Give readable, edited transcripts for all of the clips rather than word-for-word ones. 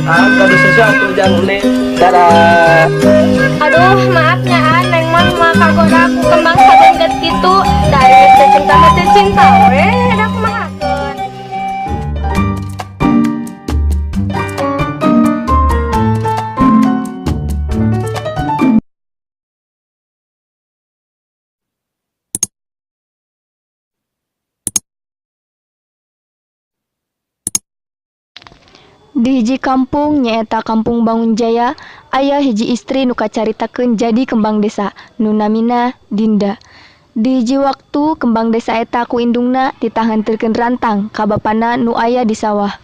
Kado sesuatu yang unik. Dadah. Aduh, maafnya Neng mah kagoda aku kembang sabun get gitu. Dari cinta mati cinta, dah aku mahakeun. Di hiji kampung nyaeta Kampung Bangunjaya, aya hiji istri nu kacaritakeun jadi kembang desa nu namina Dinda. Di hiji waktu kembang desa eta ku indungna ditahantirkeun rantang ka bapana nu aya di sawah.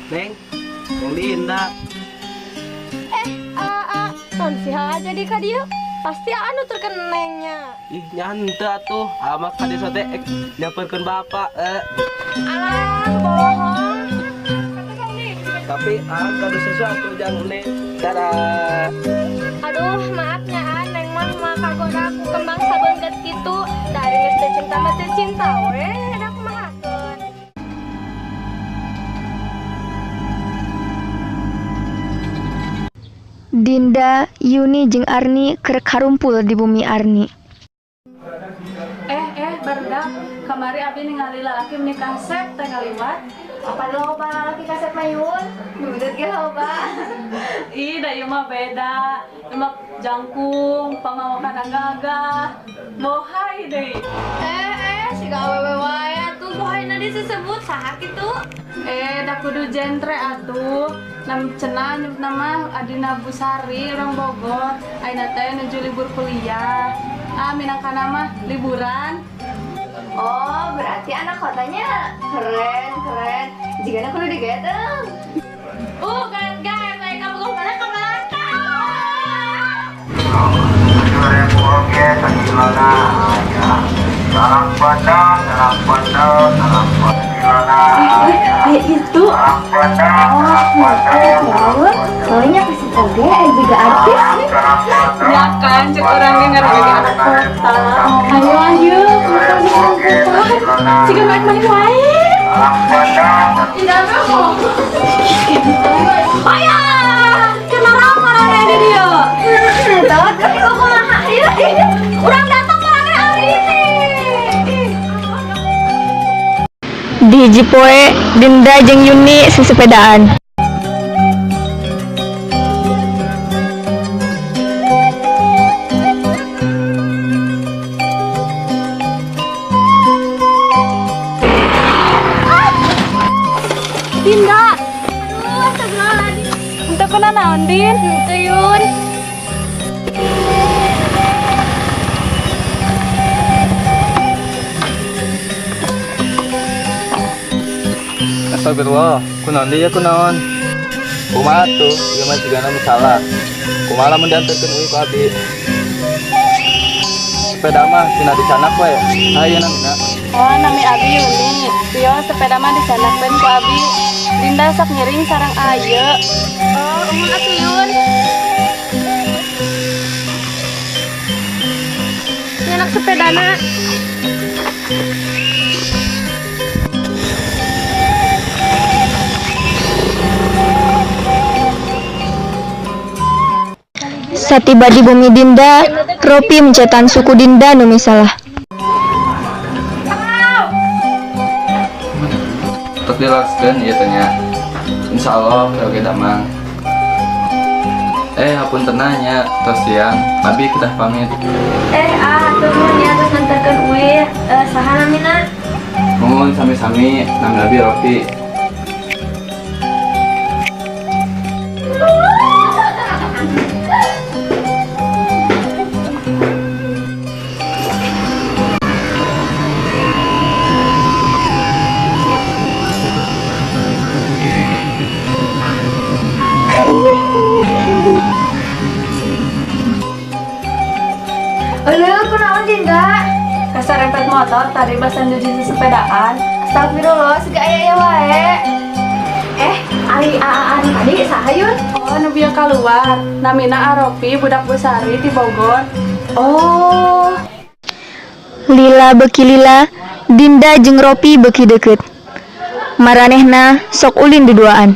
Neng Dinda. Non siha jadi ka dieu. Pasti anu terkenengnya. Ih nyanta tuh, amak ka desa teh nyamperkeun bapak. Alah, bohong. Tapi kado sesuatu yang unik. Dadah. Aduh, maafnya Neng mah kagoda aku kembang sabun get gitu. Dari cinta mati cinta, dah aku mahakeun. Dinda, Yuni jeung Arni keur karumpul di bumi Arni. Barudak kamari abi ningali lalaki menikah sep teh ngaliwat. Apa loba lalaki kaset mayun? Dudet ge loba. Ih, da ieu mah beda. Ieu mah jangkung, pangawakan gagah. Bohai deui. Siga awewe wae atuh bohayna disebut saha kitu? Da kudu genre atuh. Nam cenah nyebutna mah Adina Busari urang Bogor. Ayeuna teh nuju libur kuliah. Minangkana mah liburan. Oh, berarti anak kotanya keren. Jigana kudu digeteng. Kan, saya kamu kemana ke belakang. Itu soalnya kasih toge juga artis Ya kan, cek orang denger jadi anak kota. ayo jika main wae Tidak mau. Ayah, kenapa marahnya di dia? Tahu tapi kok malah urang datang marahnya hari ini. di hiji poe Dinda jeung Yuni sesepedaan. Dinda. Aduh, astagfirullahaladzim. Entah kena naon, Din. Tuyun. Astagfirullah, kunaon dia kunaon. Kumaha tuh, ieu mah cigana misalah. Kumaha lamun dianterkeun uwi ku abi. Sepeda mah tina di sanak we. Ayeuna mina. Oh, nami abi Yuni. Tio sepeda mah disanakkeun ku abi. Dinda sok ngiring sareng ayeuna. Oh, umur Tuyun. Ini anak sepedana. Satiba di bumi Dinda, Ropi mencetan suku Dinda nu misalah. Terus dilakskeun ieu teh nya. Insyaallah oge damang. Hapunten nya, tos siang. Abi kedah pamit. Turun ya terus nantarkeun uwi. Saha namina? Nuhun sami-sami, nami abi Ropi. Aduh, kunaon Dinda? Keserempet motor tadi basan jadi sepedaan. Astagfirullah, sega aya wae. Ari aaan tadi sahayun. Oh, nu bieu kaluar. Namina Aropi budak Busari di Bogor. Oh, Lila beki lila, Dinda jeung Ropi beki deket. Maranehna sok ulin duduaan.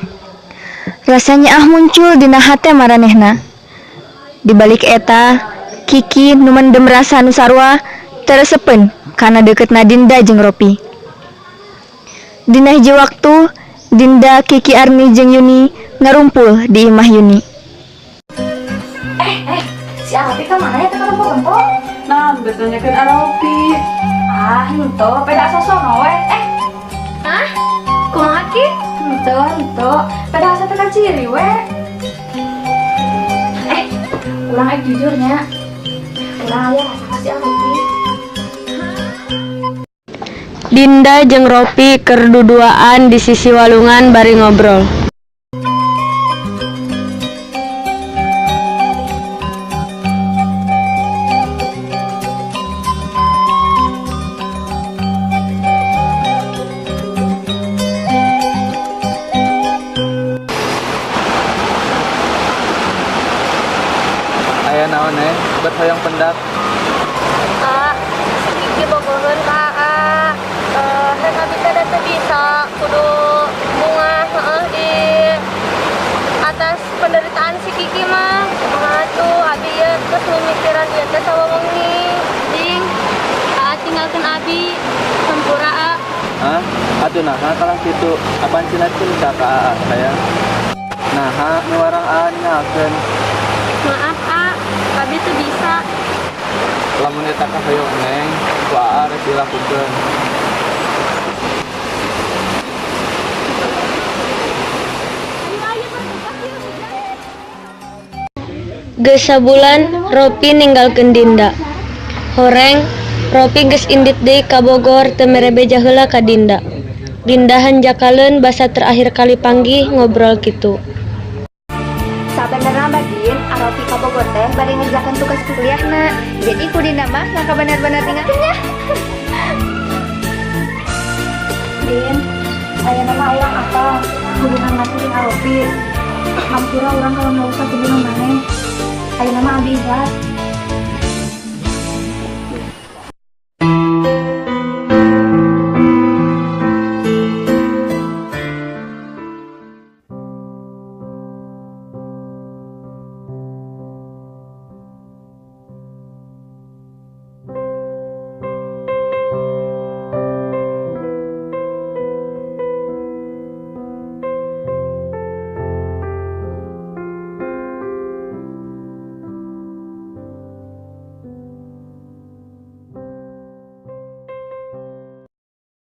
Rasanya muncul dina hate maranehna. Di balik eta, Kiki nu mendem rasa nu sarua teresepen kana deketna Dinda jeung Ropi. Dina hiji waktu, Dinda, Kiki, Arni jeung Yuni ngarumpul di imah Yuni. si Aropi ka mana ya teh kempo-kempo? Nah, betulnya kan Aropi. Ah, henteu, peda sosono we. Hah? Kumaha ki? Henteu, peda asa teh ciri we. Urang jujurnya. Urang aya rasa ka si Aropi. Dinda jeung Ropi keur duduaan di sisi walungan bari ngobrol. Aya naon buat hoyong pendak. Sedikit bogoheun ka Hen abi teh teh bisa kudu bunga di atas penderitaan si Kiki mah. Kumaha tuh abi ya terus mimikiran ieu teh sawewengi. Ding, tinggalkeun abi sampura. Hah? Atuh nah kalah kitu. Apaan cenah cerita ka Aa sayang? Nah, nu warang Aa ninggalkeun. Maaf abi tuh bisa. Lamun eta ka hoyong Neng, ku Aa rek dilakukeun. Geus sabulan Ropi ninggalkeun Dinda. Horeng Ropi geus indit deui ka Bogor teu mere beja heula ka Dinda. Dinda hanjakaleun basa terakhir kali panggih ngobrol kitu. Sabenerna Badin, Aropi ka Bogor teh bari ngerjakan tugas kuliahna. Jadi ku Dinda mah ngaka bener-bener tinggalkeunnya. Din, aya nama urang apa? Hubungan mati jeung Aropi. Hampura urang kalau mau usah kudu maneh. Aya nama Abi Idat.